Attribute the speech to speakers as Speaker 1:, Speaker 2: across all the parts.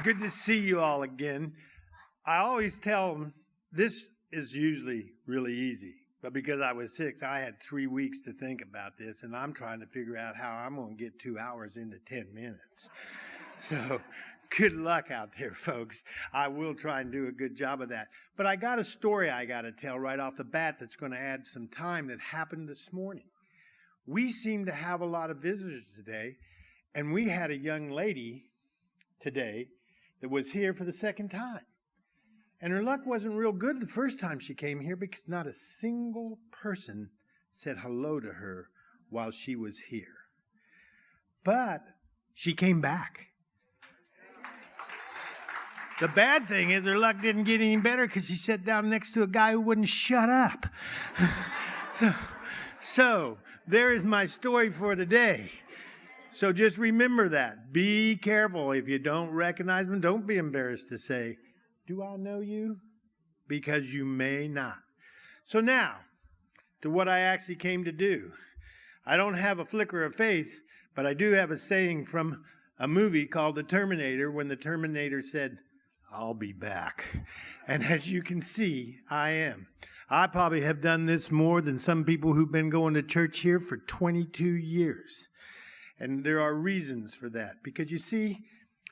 Speaker 1: Good to see you all again. I always tell them this is usually really easy, but because I was sick, I had 3 weeks to think about this, and I'm trying to figure out how I'm going to get 2 hours into 10 minutes. So good luck out there, folks. I will try and do a good job of that. But I got a story I got to tell right off the bat that's going to add some time that happened this morning. We seem to have a lot of visitors today, and we had a young lady today that was here for the second time. And her luck wasn't real good the first time she came here because not a single person said hello to her while she was here. But she came back. The bad thing is her luck didn't get any better because she sat down next to a guy who wouldn't shut up. So there is my story for today. So just remember that. Be careful. If you don't recognize them, don't be embarrassed to say, "Do I know you?" Because you may not. So now, to what I actually came to do. I don't have a flicker of faith, but I do have a saying from a movie called The Terminator when the Terminator said, "I'll be back." And as you can see, I am. I probably have done this more than some people who've been going to church here for 22 years. And there are reasons for that. Because you see,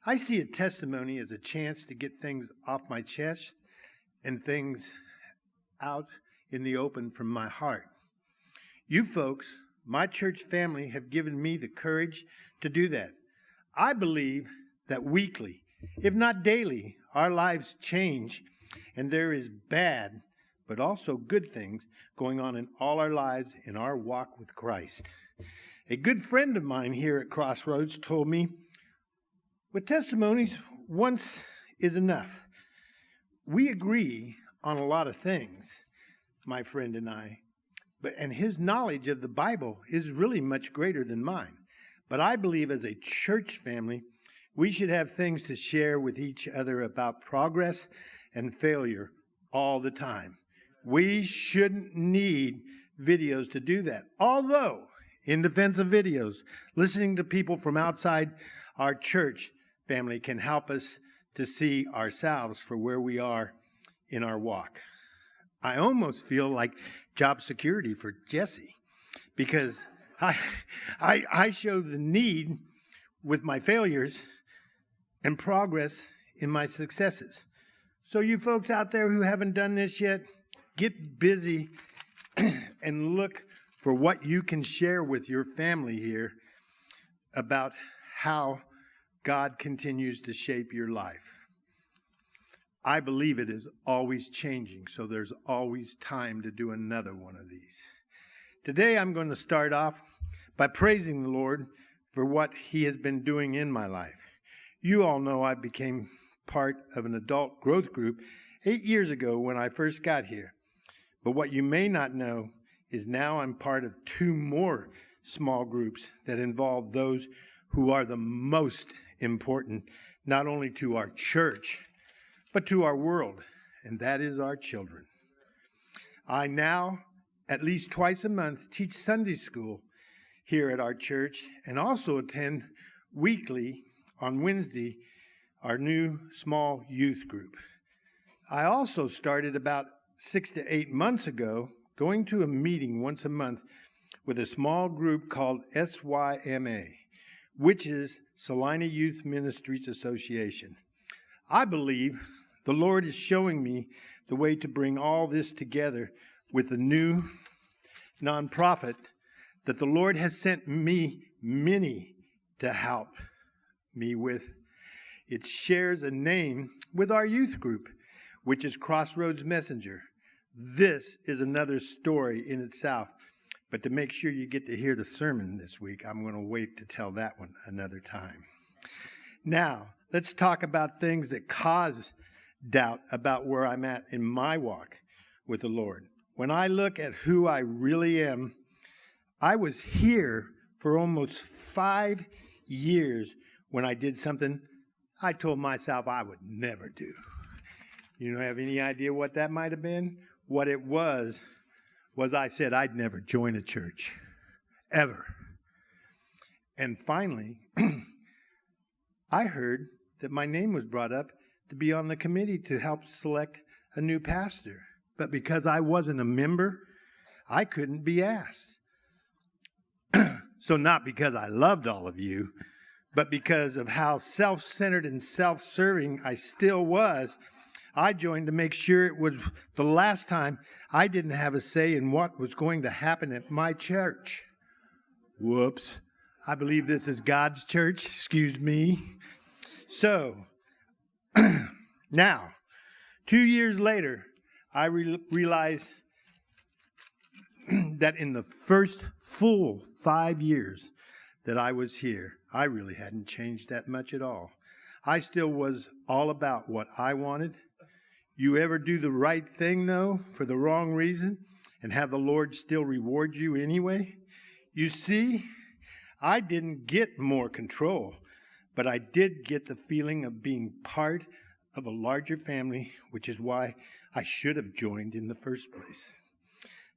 Speaker 1: I see a testimony as a chance to get things off my chest and things out in the open from my heart. You folks, my church family, have given me the courage to do that. I believe that weekly, if not daily, our lives change, and there is bad, but also good things going on in all our lives in our walk with Christ. A good friend of mine here at CrossRoads told me, with testimonies, once is enough. We agree on a lot of things, my friend and I, and his knowledge of the Bible is really much greater than mine. But I believe as a church family, we should have things to share with each other about progress and failure all the time. We shouldn't need videos to do that. Although, in defense of videos, listening to people from outside our church family can help us to see ourselves for where we are in our walk. I almost feel like job security for Jesse because I show the need with my failures and progress in my successes. So you folks out there who haven't done this yet, get busy and look for what you can share with your family here about how God continues to shape your life. I believe it is always changing, so there's always time to do another one of these. Today I'm going to start off by praising the Lord for what He has been doing in my life. You all know I became part of an adult growth group 8 years ago when I first got here. But what you may not know is now I'm part of 2 more small groups that involve those who are the most important, not only to our church, but to our world, and that is our children. I now, at least twice a month, teach Sunday school here at our church and also attend weekly on Wednesday our new small youth group. I also started about 6 to 8 months ago going to a meeting once a month with a small group called SYMA, which is Celina Youth Ministries Association. I believe the Lord is showing me the way to bring all this together with a new nonprofit that the Lord has sent me many to help me with. It shares a name with our youth group, which is CrossRoads Messenger. This is another story in itself. But to make sure you get to hear the sermon this week, I'm going to wait to tell that one another time. Now, let's talk about things that cause doubt about where I'm at in my walk with the Lord. When I look at who I really am, I was here for almost 5 years when I did something I told myself I would never do. You don't have any idea what that might have been? What it was I said I'd never join a church, ever. And finally, I heard that my name was brought up to be on the committee to help select a new pastor. But because I wasn't a member, I couldn't be asked. So not because I loved all of you, but because of how self-centered and self-serving I still was, I joined to make sure it was the last time I didn't have a say in what was going to happen at my church. Whoops. I believe this is God's church. Excuse me. So, now, 2 years later, I realized that in the first full 5 years that I was here, I really hadn't changed that much at all. I still was all about what I wanted. You ever do the right thing, though, for the wrong reason, and have the Lord still reward you anyway? You see, I didn't get more control, but I did get the feeling of being part of a larger family, which is why I should have joined in the first place.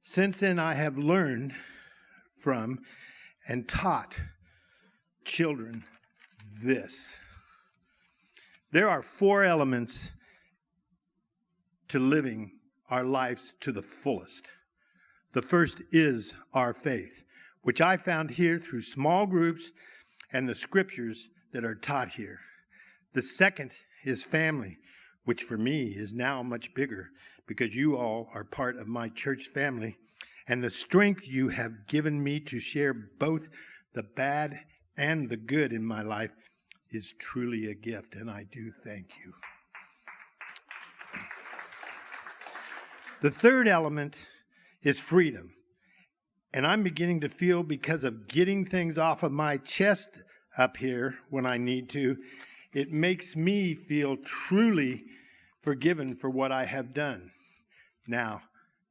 Speaker 1: Since then, I have learned from and taught children this. There are 4 elements to living our lives to the fullest. The first is our faith, which I found here through small groups and the scriptures that are taught here. The second is family, which for me is now much bigger because you all are part of my church family, and the strength you have given me to share both the bad and the good in my life is truly a gift, and I do thank you. The third element is freedom. And I'm beginning to feel, because of getting things off of my chest up here when I need to, it makes me feel truly forgiven for what I have done. Now,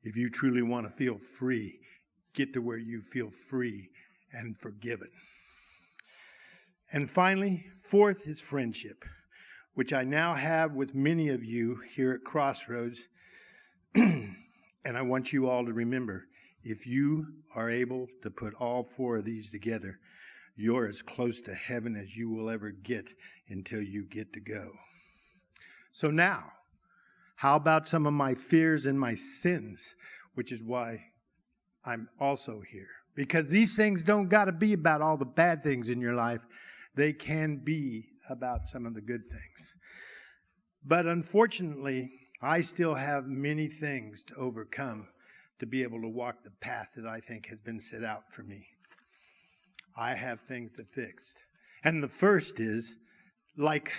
Speaker 1: if you truly want to feel free, get to where you feel free and forgiven. And finally, fourth is friendship, which I now have with many of you here at CrossRoads. And I want you all to remember, if you are able to put all 4 of these together, you're as close to heaven as you will ever get until you get to go. So now, how about some of my fears and my sins, which is why I'm also here. Because these things don't got to be about all the bad things in your life. They can be about some of the good things. But unfortunately, I still have many things to overcome to be able to walk the path that I think has been set out for me. I have things to fix. And the first is, like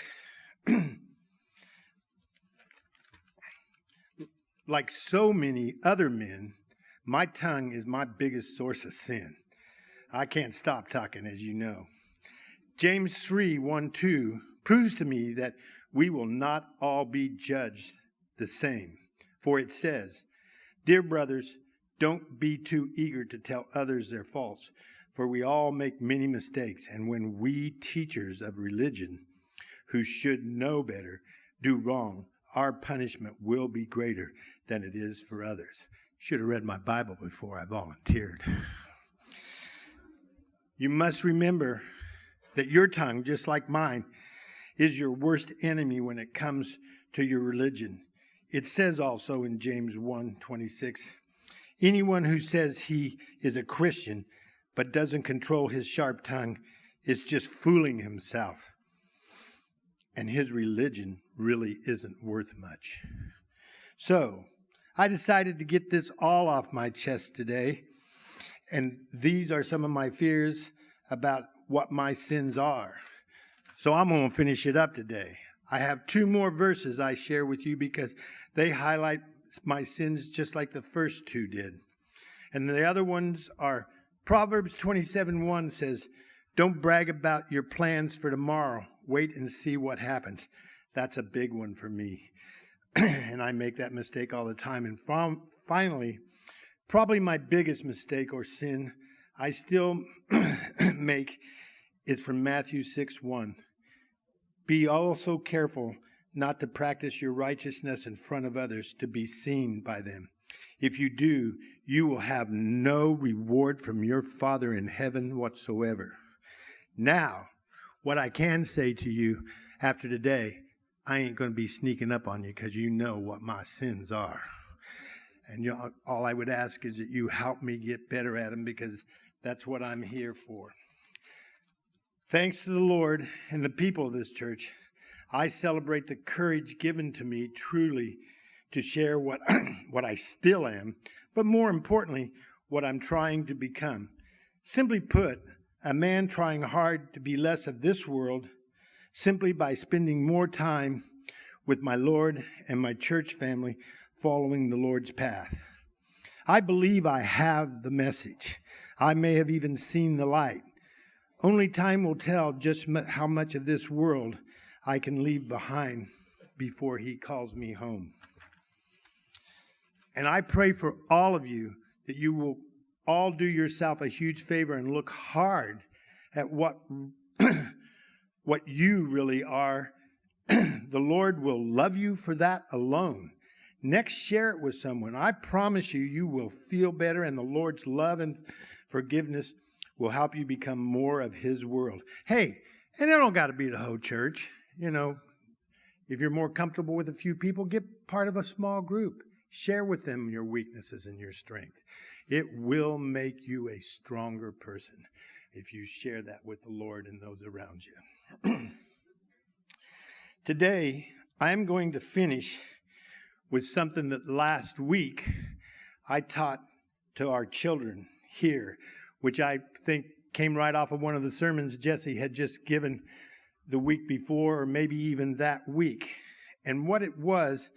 Speaker 1: so many other men, my tongue is my biggest source of sin. I can't stop talking, as you know. James 3:1-2 proves to me that we will not all be judged the same. For it says, "Dear brothers, don't be too eager to tell others their faults, for we all make many mistakes. And when we teachers of religion, who should know better, do wrong, our punishment will be greater than it is for others." Should have read my Bible before I volunteered. You must remember that your tongue, just like mine, is your worst enemy when it comes to your religion. It says also in James 1:26, anyone who says he is a Christian but doesn't control his sharp tongue is just fooling himself. And his religion really isn't worth much. So, I decided to get this all off my chest today. And these are some of my fears about what my sins are. So I'm going to finish it up today. I have 2 more verses I share with you because they highlight my sins just like the first 2 did. And the other ones are Proverbs 27:1 says, "Don't brag about your plans for tomorrow. Wait and see what happens." That's a big one for me. And I make that mistake all the time. And finally, probably my biggest mistake or sin I still make is from Matthew 6:1. "Be also careful not to practice your righteousness in front of others to be seen by them. If you do, you will have no reward from your Father in heaven whatsoever." Now, what I can say to you, after today, I ain't going to be sneaking up on you because you know what my sins are. And all I would ask is that you help me get better at them, because that's what I'm here for. Thanks to the Lord and the people of this church, I celebrate the courage given to me truly to share what I still am, but more importantly, what I'm trying to become. Simply put, a man trying hard to be less of this world simply by spending more time with my Lord and my church family following the Lord's path. I believe I have the message. I may have even seen the light. Only time will tell just how much of this world I can leave behind before he calls me home. And I pray for all of you that you will all do yourself a huge favor and look hard at what you really are. The Lord will love you for that alone. Next, share it with someone. I promise you, you will feel better, and the Lord's love and forgiveness will help you become more of his world. Hey, and it don't got to be the whole church. You know, if you're more comfortable with a few people, get part of a small group. Share with them your weaknesses and your strength. It will make you a stronger person if you share that with the Lord and those around you. Today, I'm going to finish with something that last week I taught to our children here, which I think came right off of one of the sermons Jesse had just given the week before, or maybe even that week. And what it was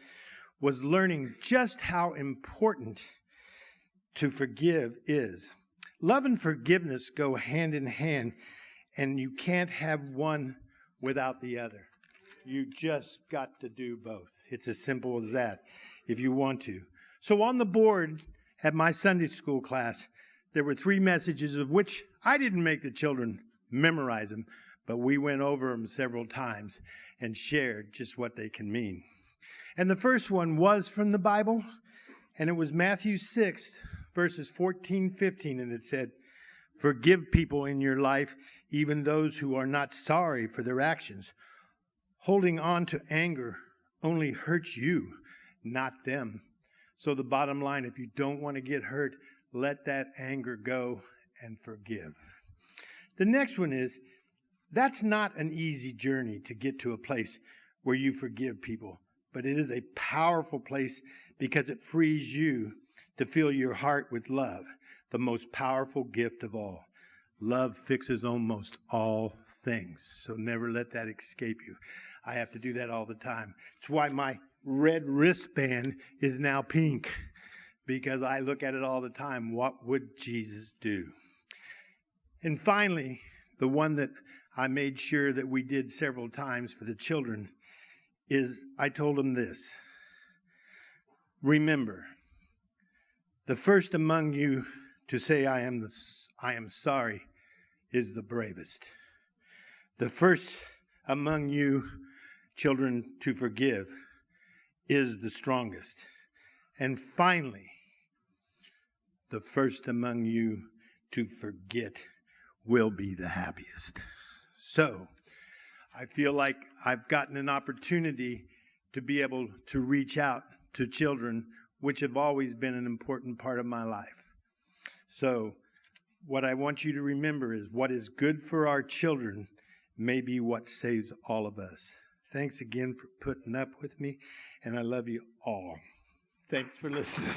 Speaker 1: learning just how important to forgive is. Love and forgiveness go hand in hand, and you can't have one without the other. You just got to do both. It's as simple as that, if you want to. So on the board at my Sunday school class, there were 3 messages, of which I didn't make the children memorize them, but we went over them several times and shared just what they can mean. And the first one was from the Bible, and it was Matthew 6, verses 14, 15, and it said, "Forgive people in your life, even those who are not sorry for their actions. Holding on to anger only hurts you, not them." So the bottom line, if you don't want to get hurt, let that anger go and forgive. The next one is, that's not an easy journey to get to a place where you forgive people, but it is a powerful place because it frees you to fill your heart with love, the most powerful gift of all. Love fixes almost all things, so never let that escape you. I have to do that all the time. It's why my red wristband is now pink, because I look at it all the time. What would Jesus do? And finally, the one that I made sure that we did several times for the children is, I told them this: remember, the first among you to say I am sorry is the bravest. The first among you children to forgive is the strongest. And finally, the first among you to forget will be the happiest. So, I feel like I've gotten an opportunity to be able to reach out to children, which have always been an important part of my life. So, what I want you to remember is what is good for our children may be what saves all of us. Thanks again for putting up with me, and I love you all. Thanks for listening.